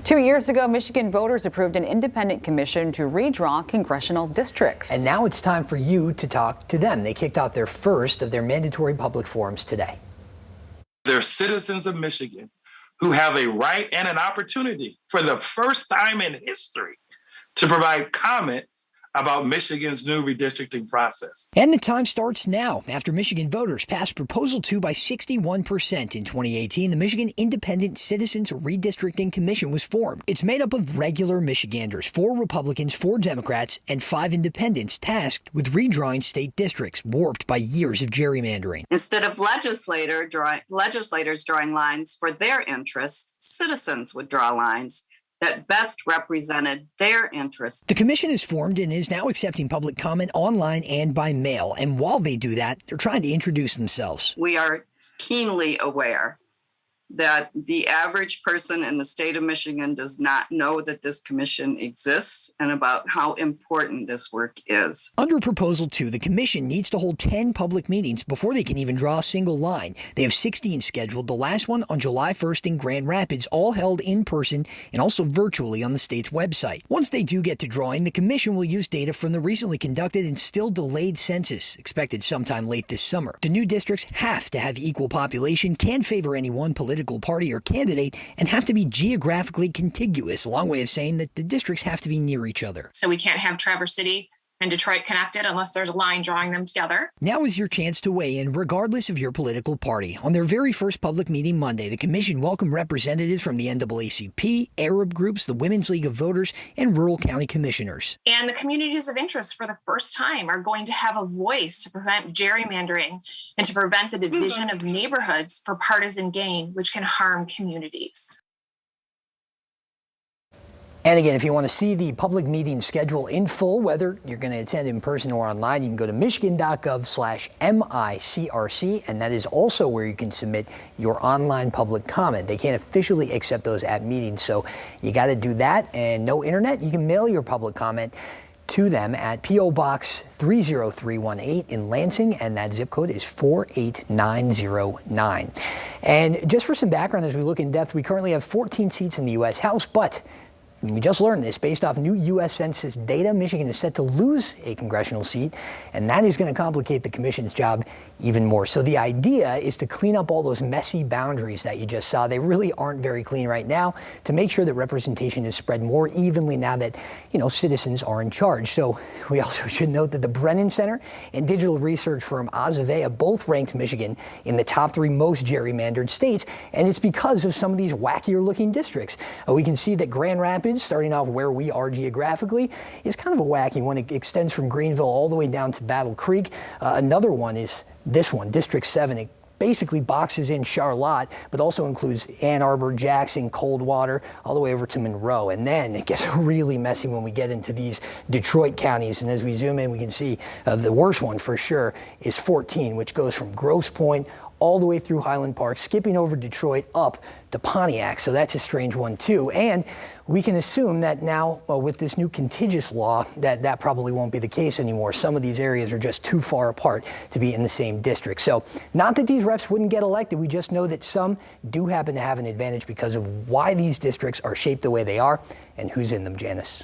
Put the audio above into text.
2 years ago, Michigan voters approved an independent commission to redraw congressional districts. And now it's time for you to talk to them. They kicked off their first of their mandatory public forums today. They're citizens of Michigan who have a right and an opportunity for the first time in history to provide comments about Michigan's new redistricting process. And the time starts now. After Michigan voters passed Proposal 2 by 61% in 2018, the Michigan Independent Citizens Redistricting Commission was formed. It's made up of regular Michiganders, 4 Republicans, 4 Democrats, and 5 independents tasked with redrawing state districts warped by years of gerrymandering. Instead of legislators drawing lines for their interests, citizens would draw lines that best represented their interests. The commission is formed and is now accepting public comment online and by mail. And while they do that, they're trying to introduce themselves. We are keenly aware that the average person in the state of Michigan does not know that this commission exists and about how important this work is. Under Proposal 2, the commission needs to hold 10 public meetings before they can even draw a single line. They have 16 scheduled, the last one on July 1st in Grand Rapids, all held in person and also virtually on the state's website. Once they do get to drawing, the commission will use data from the recently conducted and still delayed census, expected sometime late this summer. The new districts have to have equal population, can't favor any one political party or candidate, and have to be geographically contiguous, a long way of saying that the districts have to be near each other. So we can't have Traverse City and Detroit connected unless there's a line drawing them together. Now is your chance to weigh in regardless of your political party. On their very first public meeting Monday, the commission welcomed representatives from the NAACP, Arab groups, the Women's League of Voters, and rural county commissioners. And the communities of interest for the first time are going to have a voice to prevent gerrymandering and to prevent the division of neighborhoods for partisan gain, which can harm communities. And again, if you want to see the public meeting schedule in full, whether you're going to attend in person or online, you can go to michigan.gov/MICRC, and that is also where you can submit your online public comment. They can't officially accept those at meetings, so you got to do that. And no internet, you can mail your public comment to them at P.O. Box 30318 in Lansing, and that zip code is 48909. And just for some background, as we look in depth, we currently have 14 seats in the U.S. House, but we just learned this. Based off new U.S. Census data, Michigan is set to lose a congressional seat, and that is going to complicate the commission's job even more. So the idea is to clean up all those messy boundaries that you just saw. They really aren't very clean right now, to make sure that representation is spread more evenly now that, citizens are in charge. So we also should note that the Brennan Center and digital research firm Azavea both ranked Michigan in the top 3 most gerrymandered states, and it's because of some of these wackier looking districts. We can see that Grand Rapids, starting off where we are geographically, is kind of a wacky one. It extends from Greenville all the way down to Battle Creek. Another one is this one, District 7. It basically boxes in Charlotte, but also includes Ann Arbor, Jackson, Coldwater, all the way over to Monroe. And then it gets really messy when we get into these Detroit counties. And as we zoom in, we can see the worst one for sure is 14, which goes from Grosse Pointe all the way through Highland Park, skipping over Detroit up to Pontiac. So that's a strange one too. And we can assume that now with this new contiguous law that probably won't be the case anymore. Some of these areas are just too far apart to be in the same district. So not that these reps wouldn't get elected. We just know that some do happen to have an advantage because of why these districts are shaped the way they are and who's in them, Janice.